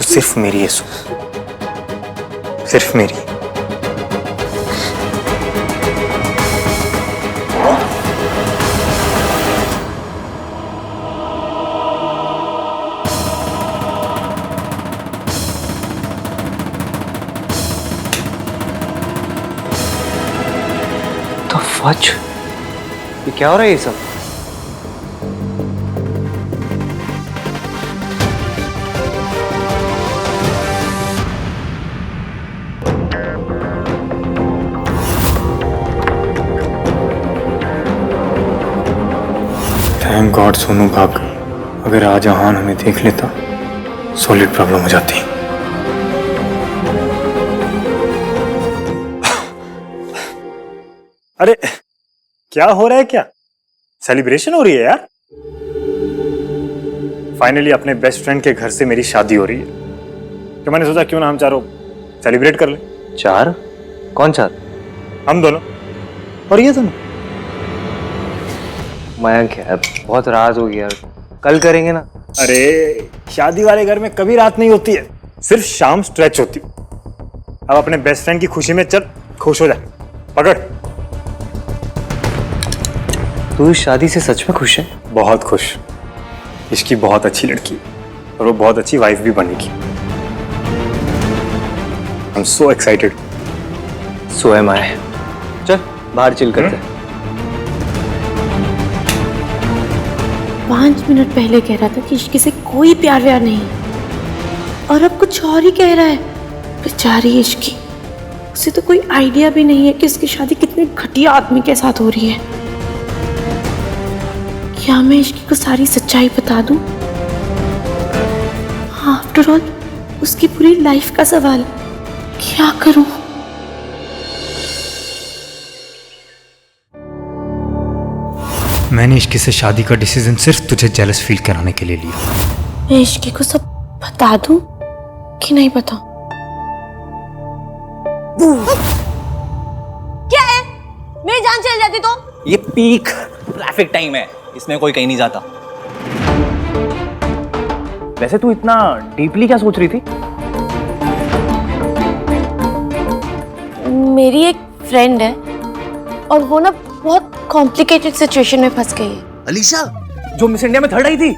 सिर्फ मेरी है, सिर्फ मेरी। तो फच, ये क्या हो रहा है ये सब? थैंक गॉड सोनू भाग गई। अगर आज आहान हमें देख लेता, सॉलिड प्रॉब्लम हो जाती। अरे क्या हो रहा है? क्या सेलिब्रेशन हो रही है यार? फाइनली अपने बेस्ट फ्रेंड के घर से मेरी शादी हो रही है, तो मैंने सोचा क्यों ना हम चारों सेलिब्रेट कर ले। चार? कौन चार? हम दोनों और ये दोनों। मयंक यार, बहुत रात हो गई यार, कल करेंगे ना। अरे शादी वाले घर में कभी रात नहीं होती है, सिर्फ शाम स्ट्रेच होती है। अब अपने बेस्ट फ्रेंड की खुशी में चल खुश हो जाए। पकड़। तू इस शादी से सच में खुश है? बहुत खुश। इसकी बहुत अच्छी लड़की और वो बहुत अच्छी वाइफ भी बनेगी। I am so excited. So am I. चल बाहर चिल करते हैं। 5 मिनट पहले कह रहा था कि इश्क से कोई प्यार व्यार नहीं है, और अब कुछ और ही कह रहा है। बेचारी इश्की, उसे तो कोई आइडिया भी नहीं है कि उसकी शादी कितने घटिया आदमी के साथ हो रही है। क्या मैं इश्की को सारी सच्चाई बता दूं? आफ्टर ऑल उसकी पूरी लाइफ का सवाल। क्या करूं? मैंने इश्की से शादी का डिसीजन सिर्फ तुझे जेलस फील कराने के लिए लिया। मैं इश्की को सब बता दूं कि नहीं बताऊं? क्या है? मेरी जान चली जाती तो? ये पीक ट्रैफिक टाइम है, इसमें कोई कहीं नहीं जाता। वैसे तू इतना डीपली क्या सोच रही थी? मेरी एक फ्रेंड है और वो ना बहुत कॉम्प्लिकेटेड सिचुएशन में फंस गई है। अलीशा, जो मिस इंडिया में थर्ड आई थी।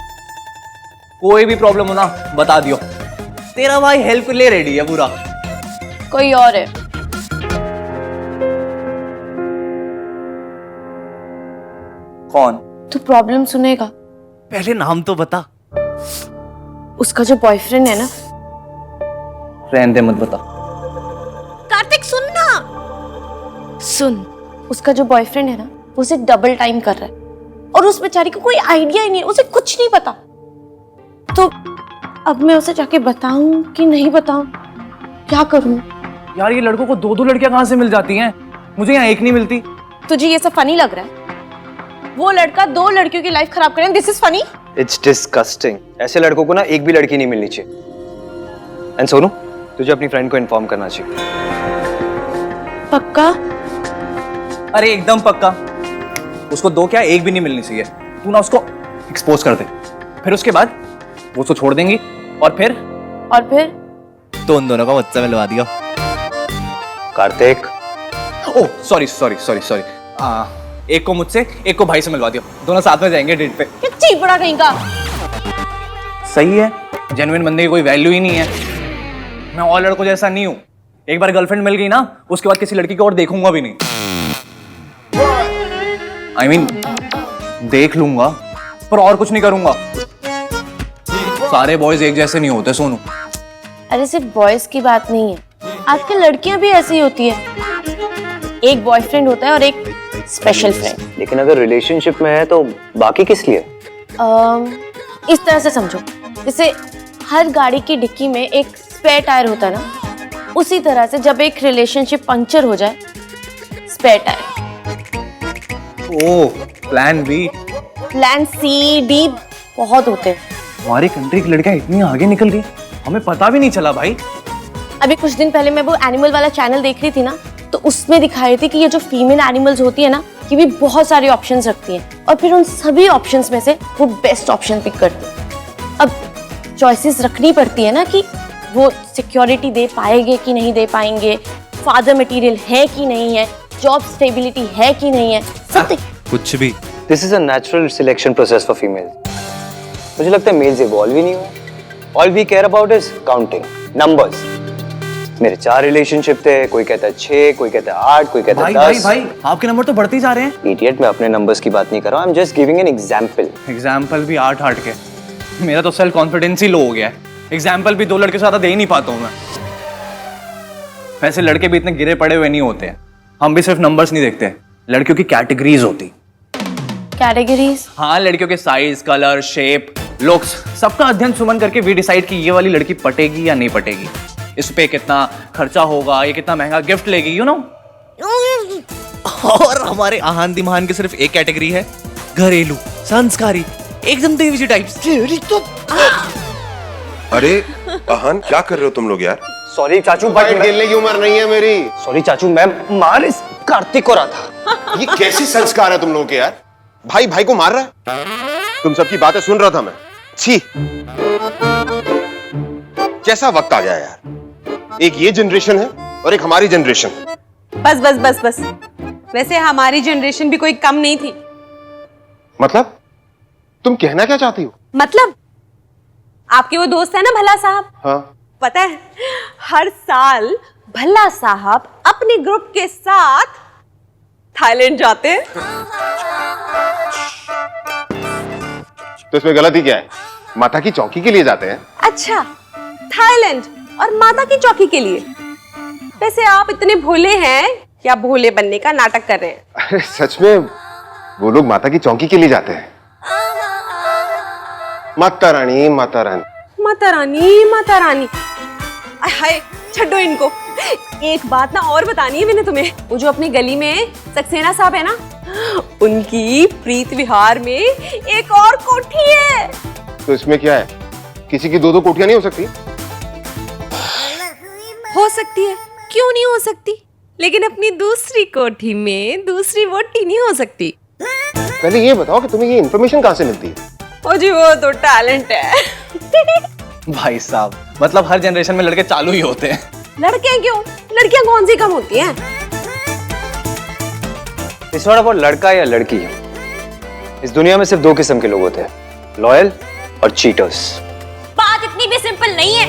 कोई भी प्रॉब्लम हो ना बता दियो, तेरा भाई हेल्प के लिए रेडी है पूरा। कोई और है? कौन? तू प्रॉब्लम सुनेगा। पहले नाम तो बता। उसका जो बॉयफ्रेंड है ना। रहने दे, मत बता। कार्तिक सुनना। सुन, उसका जो बॉयफ्रेंड है ना, वो उसे डबल टाइम कर रहा है और उस बेचारी को कोई आइडिया ही नहीं है, उसे कुछ नहीं पता। तो अब मैं उसे जाके बताऊं कि नहीं बताऊं? क्या करूं? यार ये लड़कों को 2-2 लड़कियां कहां से मिल जाती हैं? मुझे यहाँ एक नहीं मिलती। तुझे ये सब फनी लग रहा है? वो लड़का 2 लड़कियों की लाइफ खराब करे, this is funny? It's disgusting. ऐसे लड़कों को ना एक भी लड़की नहीं मिलनी चाहिए। एंड सोनू, तुझे अपनी फ्रेंड को इन्फॉर्म करना चाहिए। पक्का? अरे एकदम पक्का। उसको 2 क्या, एक भी नहीं मिलनी चाहिए। तू ना उसको एक्सपोज कर दे, फिर उसके बाद वो उसको छोड़ देंगी और फिर तो उन दोनों का बच्चा मिलवा दिया। Kartik, oh sorry sorry sorry sorry, एक को मुझसे एक को भाई से मिलवा दियो, दोनों साथ में जाएंगे डेट पे। क्या चीपड़ा कहीं का। सही है, जेन्युइन बंदे की कोई वैल्यू ही नहीं है। मैं और लड़कों जैसा नहीं हूँ, एक बार गर्लफ्रेंड मिल गई ना उसके बाद किसी लड़की को और देखूंगा भी नहीं। I mean, देख लूंगा पर और कुछ नहीं करूंगा। सारे बॉयज एक जैसे नहीं होते सोनू। अरे सिर्फ बॉयज की बात नहीं है, आजकल लड़कियां भी ऐसी ही होती है। एक बॉयफ्रेंड होता है और एक स्पेशल फ्रेंड। लेकिन अगर रिलेशनशिप में है तो बाकी किस लिए? इस तरह से समझो, जैसे हर गाड़ी की डिक्की में एक स्पेयर टायर होता है ना, उसी तरह से जब एक रिलेशनशिप पंक्चर हो जाए, spare tyre. Oh, plan B, plan C, D बहुत होते हैं। हमारी कंट्री की लड़कियां इतनी आगे निकल गई, हमें पता भी नहीं चला भाई। अभी कुछ दिन पहले मैं वो एनिमल वाला चैनल देख रही थी ना, तो उसमें दिखा रही थी कि ये जो फीमेल एनिमल्स होती है ना, ये भी बहुत सारे ऑप्शंस रखती हैं और फिर उन सभी ऑप्शंस में से वो बेस्ट ऑप्शन पिक करती है। अब चॉइसेस रखनी पड़ती है ना कि वो सिक्योरिटी दे पाएंगे कि नहीं दे पाएंगे, फादर मटेरियल है कि नहीं है, जॉब स्टेबिलिटी है कि नहीं है, सब देख। कुछ भी। This is a natural selection process for females. मुझे लगता है मेल्स इवॉल्व ही नहीं हुए। All we care about is counting numbers. मेरे 4 रिलेशनशिप थे, कोई कहता है 6, कोई कहता है 8, कोई कहता है 10। भाई आपके नंबर तो बढ़ते ही जा रहे हैं। इडियट, मैं अपने नंबर्स की बात नहीं कर रहा हूं, I am just giving an example. Example भी 8 के। मेरा तो सेल्फ कॉन्फिडेंस ही लो हो गया है। एग्जाम्पल भी 2 लड़के से ज्यादा दे ही नहीं पाता हूं मैं। वैसे लड़के भी इतने गिरे पड़े हुए नहीं होते हैं। हम भी सिर्फ नंबर्स नहीं देखते, लड़कियों की कैटेगरीज होती। कैटेगरीज? हाँ, लड़कियों के साइज, कलर, शेप, लुक्स, सबका अध्ययन सुमन करके वी डिसाइड कि ये वाली लड़की पटेगी या नहीं पटेगी, इस पे कितना खर्चा होगा, ये कितना महंगा गिफ्ट लेगी, यू नो। और हमारे आहान दिमान की सिर्फ एक कैटेगरी है, घरेलू, संस्कारी, एकदम देवी टाइप्स। अरे अहान, क्या कर रहे हो तुम लोग यार? सॉरी चाचू, फाइट खेलने की उम्र नहीं है मेरी। सॉरी चाचू, मैं मार इस कार्तिक को रहा था। ये कैसी संस्कार है तुम लोगों के यार? भाई भाई को मार रहा है। तुम सबकी बातें सुन रहा था मैं। छी, कैसा वक्त आ गया यार। एक ये जनरेशन है और एक हमारी जनरेशन है। बस बस बस बस। वैसे हमारी जनरेशन भी कोई कम नहीं थी। मतलब तुम कहना क्या चाहती हो? मतलब आपके वो दोस्त है ना भल्ला साहब, हाँ, पता है हर साल भल्ला साहब अपने ग्रुप के साथ थाईलैंड जाते हैं। तो इसमें गलती क्या है? माता की चौकी के लिए जाते हैं। अच्छा, थाईलैंड और माता की चौकी के लिए। वैसे आप इतने भोले हैं या भोले बनने का नाटक कर रहे हैं? अरे सच में वो लोग माता की चौकी के लिए जाते हैं। माता रानी, माता रानी, माता रानी, माता रानी। हाय, छड्डो इनको। एक बात ना और बतानी है मैंने तुम्हें। वो जो अपनी गली में सक्सेना साहब है ना, उनकी प्रीत विहार में एक और कोठी है। तो इसमें क्या है? किसी की 2-2 कोठियां नहीं हो सकती? हो सकती है, क्यों नहीं हो सकती? लेकिन अपनी दूसरी कोठी में दूसरी वोटी नहीं हो सकती। पहले ये बताओ कि तुम्हें ये इन्फॉर्मेशन कहाँ से मिलती है? ओ जी, वो तो टैलेंट है। भाई साहब, मतलब हर जनरेशन में लड़के चालू ही होते हैं। लड़के क्यों? लड़कियां कौन सी कम होती हैं? इस नॉट अबाउट लड़का या लड़की। इस दुनिया में सिर्फ 2 किस्म के लोग होते हैं, लॉयल और चीटर्स। बात इतनी भी सिंपल नहीं है।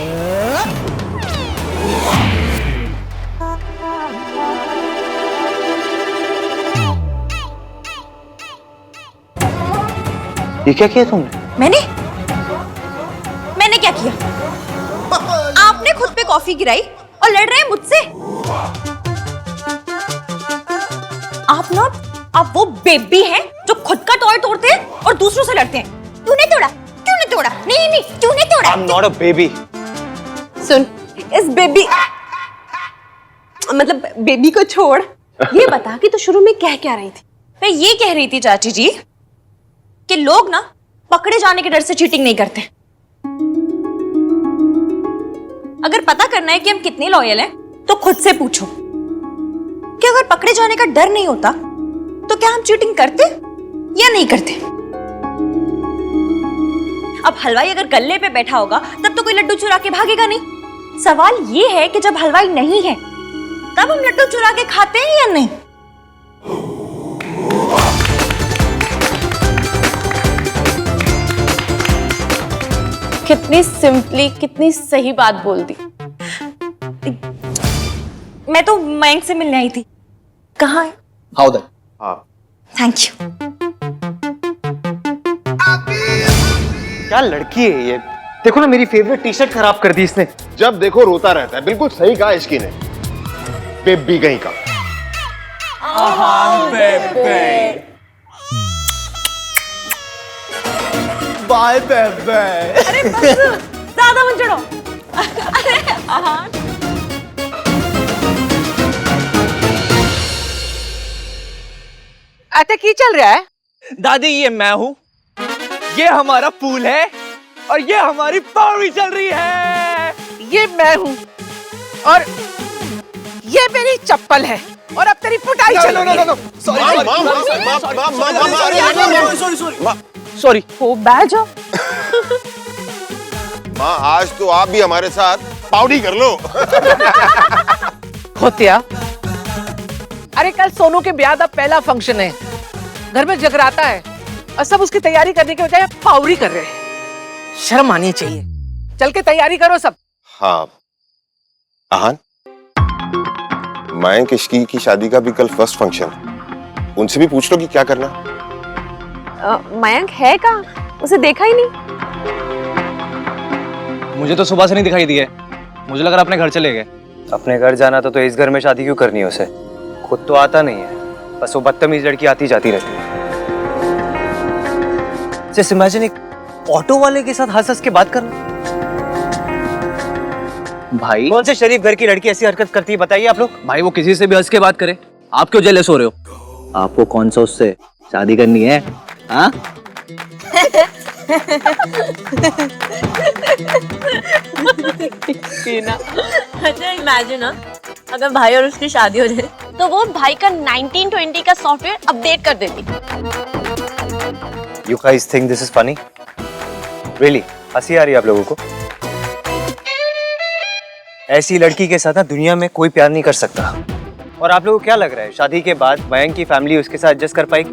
ये क्या किया तुमने? मैंने क्या किया? आपने खुद पे कॉफी गिराई और लड़ रहे हैं मुझसे। आप वो बेबी हैं जो खुद का टॉय तोड़ते हैं और दूसरों से लड़ते हैं। तूने तोड़ा, तूने तोड़ा, नहीं तूने तोड़ा। I'm not a baby. सुन, इस बेबी मतलब बेबी को छोड़, ये बता कि तू शुरू में कह क्या रही थी? मैं ये कह रही थी चाची जी कि लोग ना पकड़े जाने के डर से चीटिंग नहीं करते। अगर पता करना है कि हम कितने लॉयल हैं, तो खुद से पूछो कि अगर पकड़े जाने का डर नहीं होता तो क्या हम चीटिंग करते या नहीं करते। अब हलवाई अगर गल्ले पे बैठा होगा तब तो कोई लड्डू चुरा के भागेगा नहीं। सवाल ये है कि जब हलवाई नहीं है तब हम लड्डू चुरा के खाते हैं या नहीं। कितनी सिंपली, कितनी सही बात बोल दी। मैं तो मयंक से मिलने आई थी। कहाँ है? How that? हाँ, थैंक यू। क्या लड़की है ये? देखो ना, मेरी फेवरेट टी शर्ट खराब कर दी इसने। जब देखो रोता रहता है। बिल्कुल सही कहा इसकी ने। बेबी कहीं का। बाय बेबे। अरे बस, ज्यादा मत चढ़ो। अरे आहान। अच्छा, की चल रहा है? दादी, ये मैं हूँ, ये हमारा पूल है और ये हमारी पौड़ी चल रही है। ये मैं हूँ और ये मेरी चप्पल है और अब तेरी पुटाई चल रही है। सॉरी। हो बैठ जाओ। माँ, आज तो आप भी हमारे साथ पाउडी कर लो। खोतिया, अरे कल सोनू के ब्याह का पहला फंक्शन है, घर में जगराता है और सब उसकी तैयारी करने के बजाय पावरी कर रहे हैं। शर्म आनी चाहिए। चल के तैयारी करो सब। हाँ आहान, मयंक इश्की की शादी का भी कल फर्स्ट फंक्शन है, उनसे भी पूछ लो कि क्या करना। मयंक है कहाँ? उसे देखा ही नहीं। मुझे तो सुबह से नहीं दिखाई दिए, मुझे लग रहा अपने घर चले गए। अपने घर जाना तो इस घर में शादी क्यों करनी है उसे? खुद तो आता नहीं है, बस वो बदतमीज लड़की आती जाती रहती है। जस्ट इमेजिन एक ऑटो वाले के साथ हंस हंस के बात करना। भाई कौन से शरीफ घर की लड़की ऐसी हरकत करती है बताइए आप लोग? भाई वो किसी से भी हंस के बात करे, आप क्यों जेलस हो रहे हो? आपको कौन सा उससे शादी करनी है? हाँ? अच्छा इमेजिन ना, अगर भाई और उसकी शादी हो जाए तो वो भाई का 1920 का सॉफ्टवेयर अपडेट कर देती। You guys think this is funny? Really? हंसी आ रही है आप लोगों को? ऐसी लड़की के साथ ना दुनिया में कोई प्यार नहीं कर सकता। और आप लोगों को क्या लग रहा है शादी के बाद मयंक की फैमिली उसके साथ एडजस्ट कर पाएगी?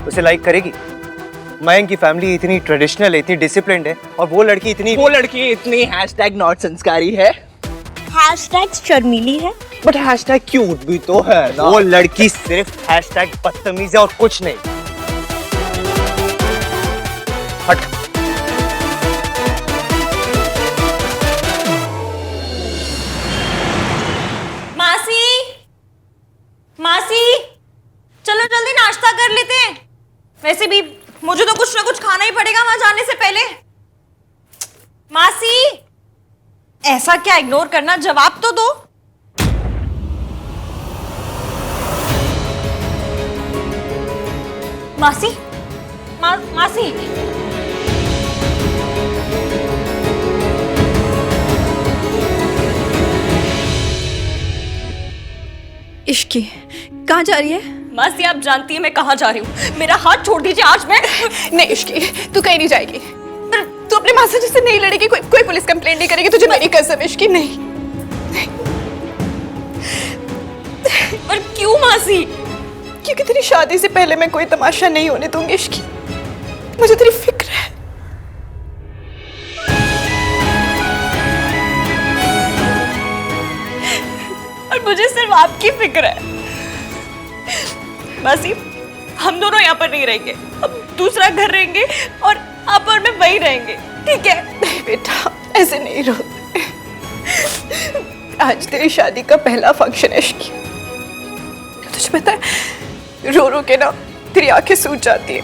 उसे लाइक करेगी? मयंक की फैमिली इतनी ट्रेडिशनल है, इतनी डिसिप्लिन्ड है, और वो लड़की इतनी नॉट संस्कारी है, शर्मीली है, बट हैशटैग क्यूट भी तो है ना। वो लड़की सिर्फ हैशटैग बदतमीज है और कुछ नहीं। हट। मासी, चलो जल्दी नाश्ता कर लेते हैं। वैसे भी मुझे तो कुछ ना कुछ खाना ही पड़ेगा वहां जाने से पहले। मासी, ऐसा क्या इग्नोर करना, जवाब तो दो। मासी, मासी। इश्की कहाँ जा रही है? मासी आप जानती है मैं कहाँ जा रही हूँ। मेरा हाथ छोड़ दीजिए आज। मैं नहीं इश्की, तू कहीं नहीं जाएगी। पर तू अपने माँ से नहीं लड़ेगी, कोई पुलिस कंप्लेंट नहीं करेगी तुझे, मेरी कसम इश्की। नहीं, नहीं। पर क्यों मासी? क्योंकि तेरी शादी से पहले मैं कोई तमाशा नहीं होने दूंगी इश्की। मुझे तेरी फिक्र है। और मुझे सिर्फ आपकी फिक्र है। मासी, हम दोनों यहाँ पर नहीं रहेंगे, अब दूसरा घर रहेंगे और आप और मैं वही रहेंगे, ठीक है? नहीं बेटा, ऐसे नहीं रोते। आज तेरी शादी का पहला फंक्शन है इश्की। तुझे पता है, रो रो के ना तेरी आंखें सूज जाती है,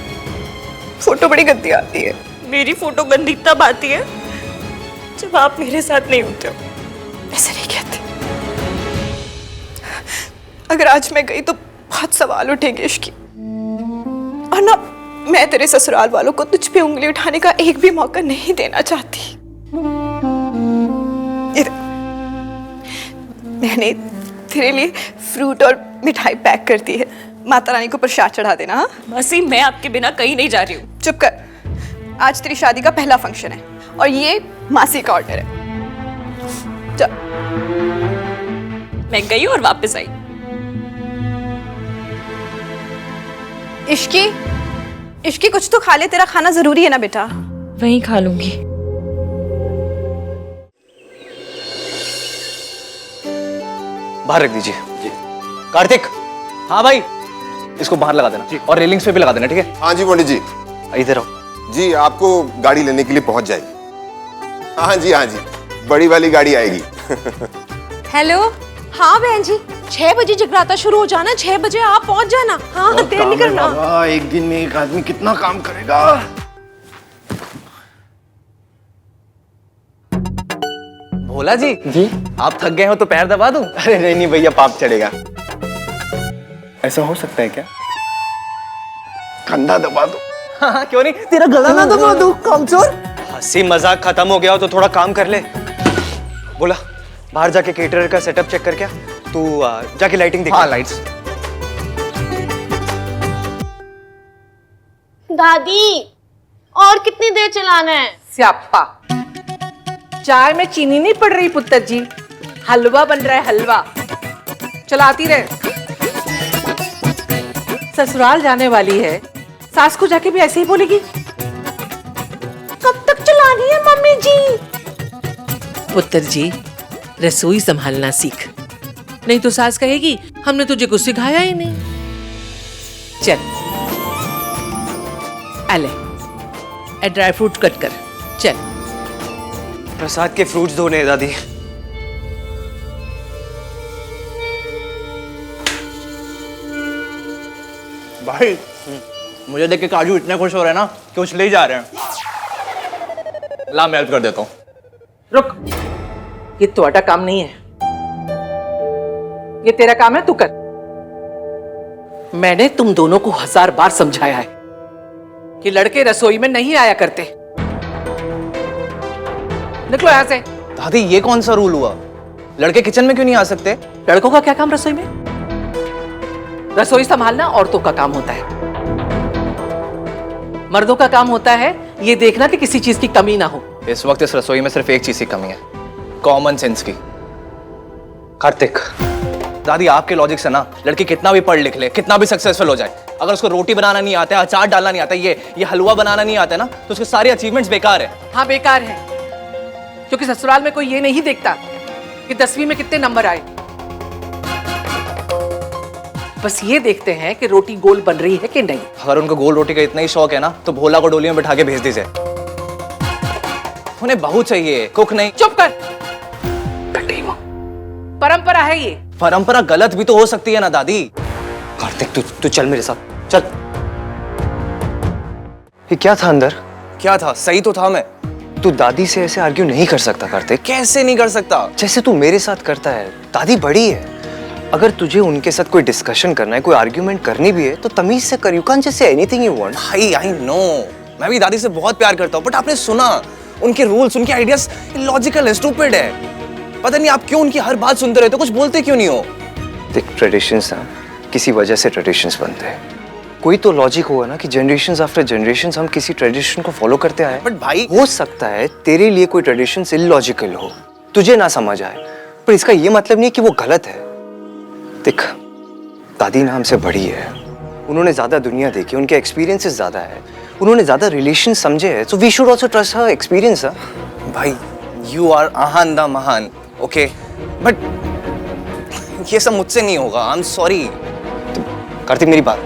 फोटो बड़ी गंदी आती है। मेरी फोटो गंदी तब आती है जब आप मेरे साथ नहीं होते हो। ऐसे नहीं कहते। अगर आज मैं गई तो बहुत सवाल उठेंगे इश्की, और ना मैं तेरे ससुराल वालों को तुझ पे उंगली उठाने का एक भी मौका नहीं देना चाहती। मैंने तेरे लिए फ्रूट और मिठाई पैक कर दी है, माता रानी को प्रसाद चढ़ा देना। हाँ मासी, मैं आपके बिना कहीं नहीं जा रही हूँ। चुप कर। आज तेरी शादी का पहला फंक्शन है और ये मासी का ऑर्डर है। जा। मैं गई और वापस आई। इश्की, इश्की कुछ तो खा ले, तेरा खाना जरूरी है ना बेटा। वहीं खा लूंगी। बाहर रख दीजिए। कार्तिक। हाँ भाई, इसको बाहर लगा देना और रेलिंग्स पे भी लगा देना, ठीक है? हाँ जी पंडित जी। इधर आओ। जी आपको गाड़ी लेने के लिए पहुंच जाएगी। हाँ जी हाँ जी, बड़ी वाली गाड़ी आएगी। हेलो। हाँ बहन जी, 6 बजे जगराता शुरू हो जाना, 6 बजे आप पहुंच जाना। हाँ देर नहीं करना। एक दिन में एक आदमी कितना काम करेगा। भोला जी, आप थक गए हो तो पैर दबा दूं? अरे नहीं भैया, पाप चढ़ेगा। ऐसा हो सकता है क्या? कंधा दबा दो। हाँ, क्यों नहीं, तेरा गला ना दबा दूं, कामचोर। हंसी मजाक खत्म हो गया हो तो थोड़ा काम कर ले। बोला बाहर जाके केटरर का सेटअप चेक कर, क्या तू जाके लाइटिंग देख। हाँ, लाइट्स। दादी, और कितनी देर चलाना है? स्यापा। चाय में चीनी नहीं पड़ रही पुत्र जी, हलवा बन रहा है, हलवा। चलाती रहे। ससुराल जाने वाली है, सास को जाके भी ऐसे ही बोलेगी, कब तक चलानी है मम्मी जी? पुत्र जी, रसोई संभालना सीख, नहीं तो सास कहेगी हमने तुझे कुछ सिखाया ही नहीं। चल अले, ड्राई फ्रूट कट कर, चल। प्रसाद के फ्रूट्स धोने दादी। भाई मुझे देख के काजू इतने खुश हो रहे हैं ना कि उछले ही जा रहे हैं। ला मैं हेल्प कर देता हूँ। रुक, ये तुम्हारा काम नहीं है, ये तेरा काम है, तू कर। मैंने तुम दोनों को 1000 बार समझाया है कि लड़के रसोई में नहीं आया करते। निकलो यहां से। दादी ये कौन सा रूल हुआ? लड़के किचन में क्यों नहीं आ सकते? लड़कों का क्या काम रसोई में? रसोई संभालना औरतों का काम होता है। मर्दों का काम होता है ये देखना कि किसी चीज की कमी ना हो। इस वक्त इस रसोई में सिर्फ एक चीज की कमी है, कॉमन सेंस की। कार्तिक, दादी आपके लॉजिक से ना लड़की कितना भी पढ़ लिख ले, कितना भी सक्सेसफुल हो जाए, अगर उसको रोटी बनाना नहीं आता है, अचार डालना नहीं आता, ये हलवा बनाना नहीं आता है ना, तो उसके सारे अचीवमेंट्स बेकार है। हाँ बेकार है, क्योंकि ससुराल में कोई ये नहीं देखता कि 10वीं में कितने नंबर आए। बस ये देखते हैं कि रोटी गोल बन रही है कि नहीं। अगर उनको गोल रोटी का इतना ही शौक है ना तो भोला को डोली में बिठा के भेज दीजिए। उन्हें बहू चाहिए, कुक नहीं। चुप कर, परंपरा है ये। परंपरा गलत भी तो हो सकती है ना दादी। कार्तिक तू चल मेरे साथ, चल। ये क्या था अंदर? क्या था? सही तो था मैं। तू दादी से ऐसे आर्ग्यू नहीं कर सकता कार्तिक। कैसे नहीं कर सकता? जैसे तू मेरे साथ करता है। दादी बड़ी है, अगर तुझे उनके साथ कोई डिस्कशन करना है, कोई आर्ग्यूमेंट करनी भी है तो तमीज से कर। You can just say anything you want. भाई आई नो, मैं भी दादी से बहुत प्यार करता हूँ, बट आपने सुना उनके रूल्स, उनके आइडियाज इलॉजिकल है, स्टूपिड है। पता नहीं आप क्यों उनकी हर बात सुनते रहते हो, कुछ बोलते क्यों नहीं हो? देख, ट्रेडिशंस ना किसी वजह से ट्रेडिशंस बनते हैं। कोई तो लॉजिक होगा ना कि जनरेशंस आफ्टर जनरेशंस हम किसी ट्रेडिशन को फॉलो करते आए। बट भाई हो सकता है तेरे लिए कोई ट्रेडिशन इलॉजिकल हो, तुझे ना समझ आए, पर इसका ये मतलब नहीं कि वो गलत है। देख, दादी ना हमसे बड़ी है, उन्होंने ज्यादा दुनिया देखी, उनके एक्सपीरियंसेस ज्यादा है, उन्होंने ज्यादा रिलेशन समझे हैं, so we should also trust her experience. भाई you are Ahaan the Mahaan, okay, but ये सब मुझसे नहीं होगा। I am sorry. कार्तिक मेरी बात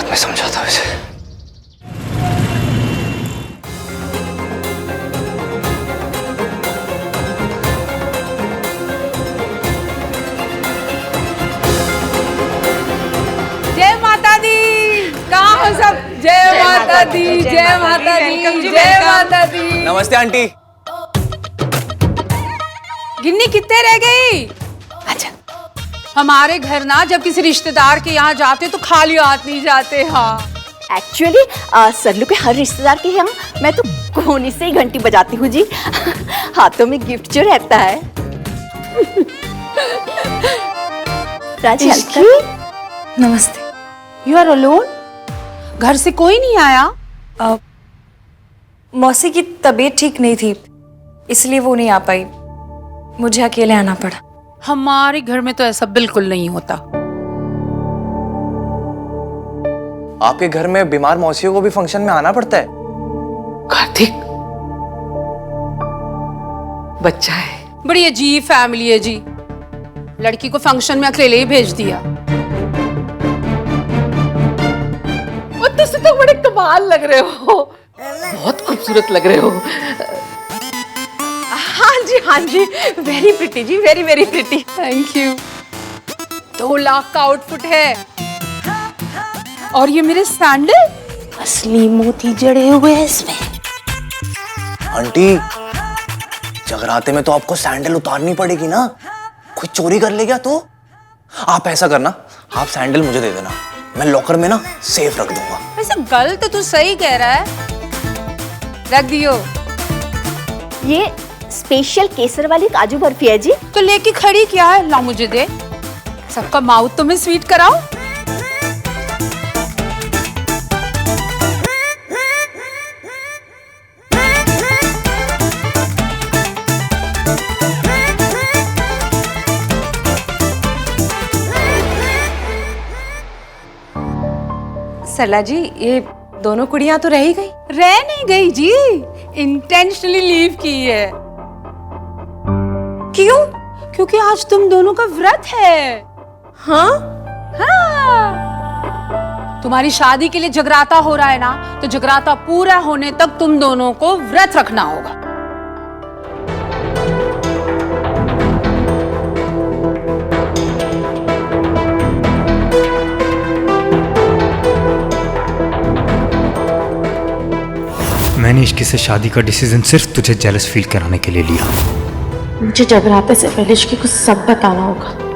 में समझाता हूँ इसे। जय माता दी। कहाँ हो सब? जय माता दी, जय माता दी, जय माता दी। नमस्ते आंटी। गिन्नी कितने रह गई? अच्छा, हमारे घर ना जब किसी रिश्तेदार के यहाँ जाते तो खाली हाथ नहीं जाते। हाँ एक्चुअली सरलू के हर रिश्तेदार के यहाँ मैं तो कोने से ही घंटी बजाती हूँ जी। हाथों में गिफ्ट जो रहता है। राजी, नमस्ते। You are alone? घर से कोई नहीं आया? मौसी की तबीयत ठीक नहीं थी, इसलिए वो नहीं आ पाई, मुझे अकेले आना पड़ा। हमारे घर में तो ऐसा बिल्कुल नहीं होता। आपके घर में बीमार मौसियों को भी फंक्शन में आना पड़ता है? कार्तिक, बच्चा है। बड़ी अजीब फैमिली है जी, लड़की को फंक्शन में अकेले ही भेज दिया। तुझसे तो बड़े कमाल लग रहे हो, बहुत खूबसूरत लग रहे हो। हाँ जी, वेरी प्रिटी जी, very very pretty. Thank you. 2 lakh का आउटफिट है, और ये मेरे सैंडल असली मोती जड़े हुए हैं इसमें। आंटी, जगराते में तो आपको सैंडल उतारनी पड़ेगी ना, कोई चोरी कर ले गया तो? आप ऐसा करना, आप सैंडल मुझे दे देना, मैं लॉकर में ना सेफ रख दूंगा। वैसे गलत तो तू सही कह रहा है, रख दियो। ये स्पेशल केसर वाली काजू बर्फी है जी। तो लेके खड़ी क्या है? ला मुझे दे, सबका माउथ तो मैं स्वीट कराऊं। सरला जी, ये दोनों कुड़ियां तो रह ही गई। रह नहीं गई जी, इंटेंशनली लीव की है। क्यों? क्योंकि आज तुम दोनों का व्रत है। हाँ? हाँ। तुम्हारी शादी के लिए जगराता हो रहा है ना, तो जगराता पूरा होने तक तुम दोनों को व्रत रखना होगा। मैंने इश्की से शादी का डिसीजन सिर्फ तुझे जेलस फील कराने के लिए लिया। मुझे जगराते से पहले इसकी कुछ सब बताना होगा।